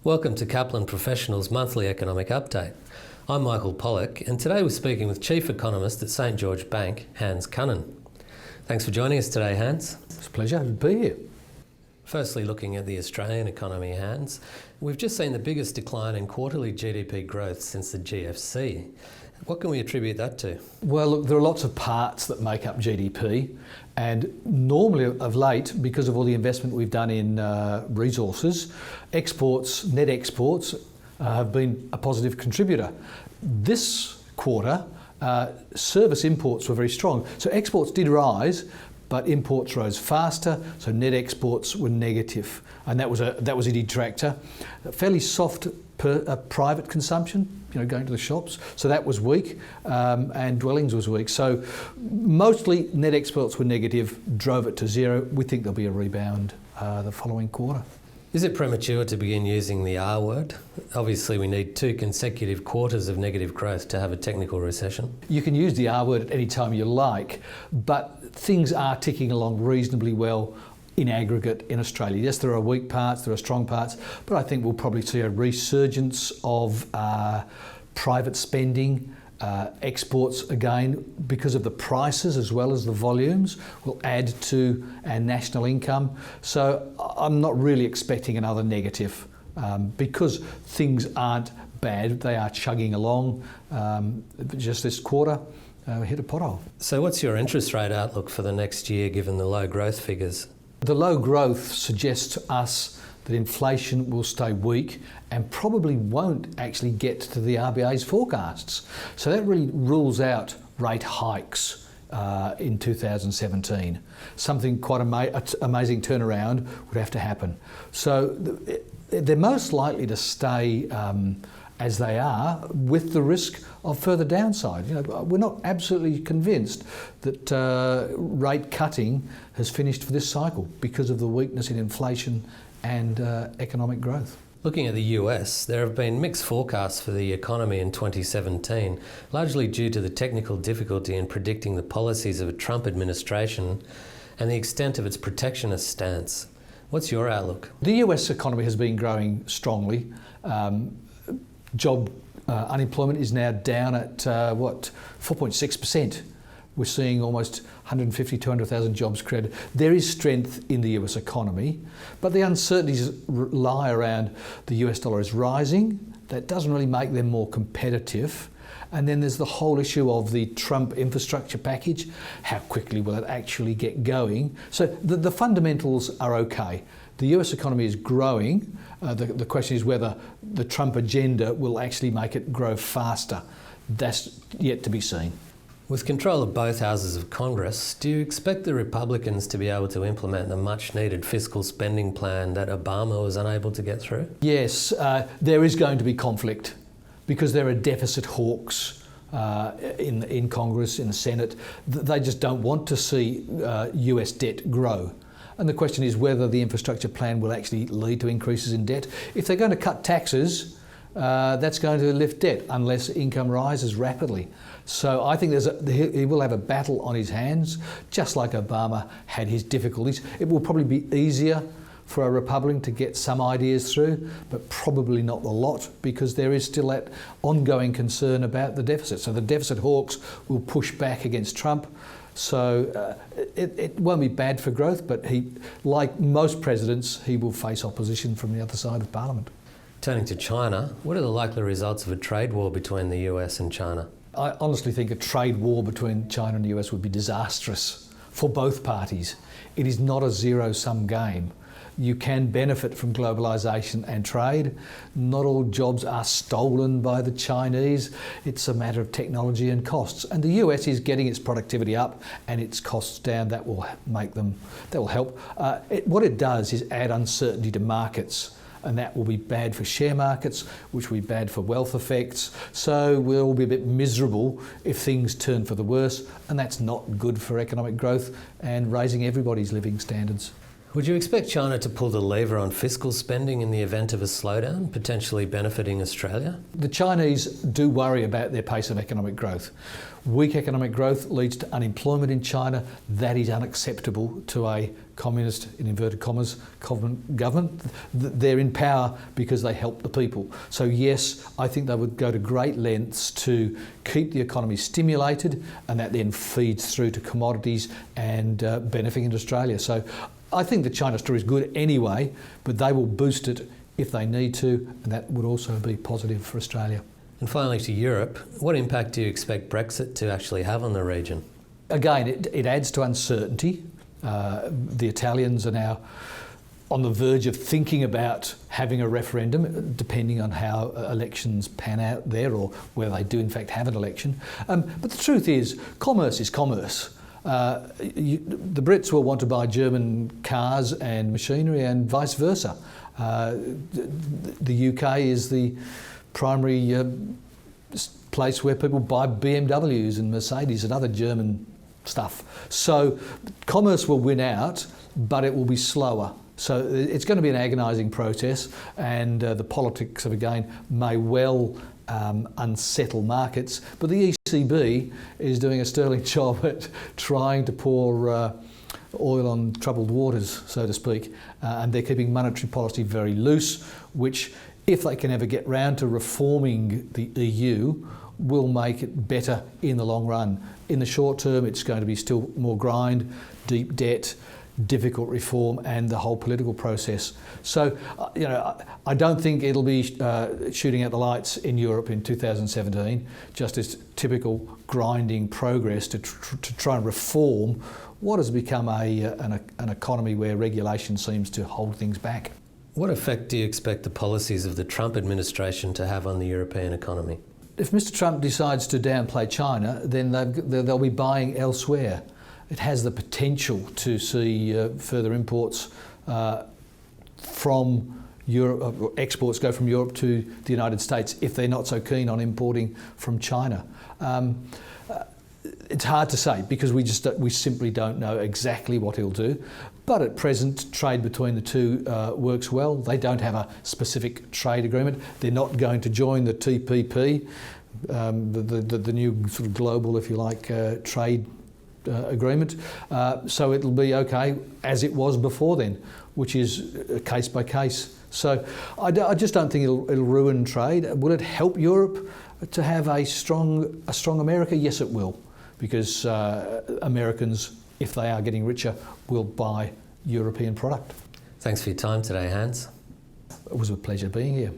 Welcome to Kaplan Professional's Monthly Economic Update. I'm Michael Pollock, and today we're speaking with Chief Economist at St George Bank, Hans Kunnen. Thanks for joining us today, Hans. It's a pleasure to be here. Firstly, looking at the Australian economy, Hans, we've just seen the biggest decline in quarterly GDP growth since the GFC. What can we attribute that to? Well, look, there are lots of parts that make up GDP, and normally of late, because of all the investment we've done in resources, net exports have been a positive contributor. This quarter, service imports were very strong. So exports did rise, but imports rose faster, so net exports were negative, and that was a detractor. Fairly soft private consumption, going to the shops, so that was weak, and dwellings was weak. So mostly net exports were negative, drove it to zero. We think there'll be a rebound the following quarter. Is it premature to begin using the R word? Obviously, we need 2 consecutive quarters of negative growth to have a technical recession. You can use the R word at any time you like, but things are ticking along reasonably well in aggregate in Australia. Yes, there are weak parts, there are strong parts, but I think we'll probably see a resurgence of private spending. Exports, again, because of the prices as well as the volumes, will add to our national income. So I'm not really expecting another negative because things aren't bad. They are chugging along. Just this quarter, we hit a pothole. So what's your interest rate outlook for the next year given the low growth figures? The low growth suggests to us that inflation will stay weak and probably won't actually get to the RBA's forecasts. So that really rules out rate hikes in 2017. Something quite amazing turnaround would have to happen. So they're most likely to stay as they are, with the risk of further downside. We're not absolutely convinced that rate cutting has finished for this cycle because of the weakness in inflation and economic growth. Looking at the US, there have been mixed forecasts for the economy in 2017, largely due to the technical difficulty in predicting the policies of a Trump administration and the extent of its protectionist stance. What's your outlook? The US economy has been growing strongly. Job unemployment is now down at 4.6%. We're seeing almost 150, 200,000 jobs created. There is strength in the US economy, but the uncertainties lie around the US dollar is rising. That doesn't really make them more competitive. And then there's the whole issue of the Trump infrastructure package. How quickly will it actually get going? So the fundamentals are okay. The US economy is growing. The question is whether the Trump agenda will actually make it grow faster. That's yet to be seen. With control of both houses of Congress, do you expect the Republicans to be able to implement the much-needed fiscal spending plan that Obama was unable to get through? Yes, there is going to be conflict because there are deficit hawks in Congress, in the Senate. They just don't want to see US debt grow. And the question is whether the infrastructure plan will actually lead to increases in debt. If they're going to cut taxes, that's going to lift debt unless income rises rapidly. So I think he will have a battle on his hands, just like Obama had his difficulties. It will probably be easier for a Republican to get some ideas through, but probably not the lot, because there is still that ongoing concern about the deficit. So the deficit hawks will push back against Trump. So it won't be bad for growth, but like most presidents, he will face opposition from the other side of Parliament. Turning to China, what are the likely results of a trade war between the US and China? I honestly think a trade war between China and the US would be disastrous for both parties. It is not a zero-sum game. You can benefit from globalisation and trade. Not all jobs are stolen by the Chinese. It's a matter of technology and costs. And the US is getting its productivity up and its costs down. That will help. What it does is add uncertainty to markets. And that will be bad for share markets, which will be bad for wealth effects. So we'll be a bit miserable if things turn for the worse, and that's not good for economic growth and raising everybody's living standards. Would you expect China to pull the lever on fiscal spending in the event of a slowdown, potentially benefiting Australia? The Chinese do worry about their pace of economic growth. Weak economic growth leads to unemployment in China. That is unacceptable to a communist, in inverted commas, government. They're in power because they help the people. So yes, I think they would go to great lengths to keep the economy stimulated, and that then feeds through to commodities and benefiting Australia. So I think the China story is good anyway, but they will boost it if they need to, and that would also be positive for Australia. And finally to Europe, what impact do you expect Brexit to actually have on the region? Again, it adds to uncertainty. The Italians are now on the verge of thinking about having a referendum, depending on how elections pan out there, or whether they do in fact have an election. But the truth is commerce. The Brits will want to buy German cars and machinery, and vice versa. The UK is the primary place where people buy BMWs and Mercedes and other German stuff. So commerce will win out, but it will be slower. So it's going to be an agonising process, and the politics of it again may well unsettle markets. But the ECB is doing a sterling job at trying to pour oil on troubled waters, so to speak, and they're keeping monetary policy very loose, which, if they can ever get round to reforming the EU, will make it better in the long run. In the short term, it's going to be still more grind, deep debt, difficult reform, and the whole political process. So, I don't think it'll be shooting out the lights in Europe in 2017, just as typical grinding progress to try and reform what has become an economy where regulation seems to hold things back. What effect do you expect the policies of the Trump administration to have on the European economy? If Mr. Trump decides to downplay China, then they'll be buying elsewhere. It has the potential to see further imports from Europe, or exports go from Europe to the United States if they're not so keen on importing from China. It's hard to say because we simply don't know exactly what he'll do. But at present, trade between the two works well. They don't have a specific trade agreement. They're not going to join the TPP, the new sort of global, if you like, trade agreement. So it'll be okay as it was before then, which is case by case. So I just don't think it'll ruin trade. Will it help Europe to have a strong America? Yes, it will, because Americans, if they are getting richer, will buy European product. Thanks for your time today, Hans. It was a pleasure being here.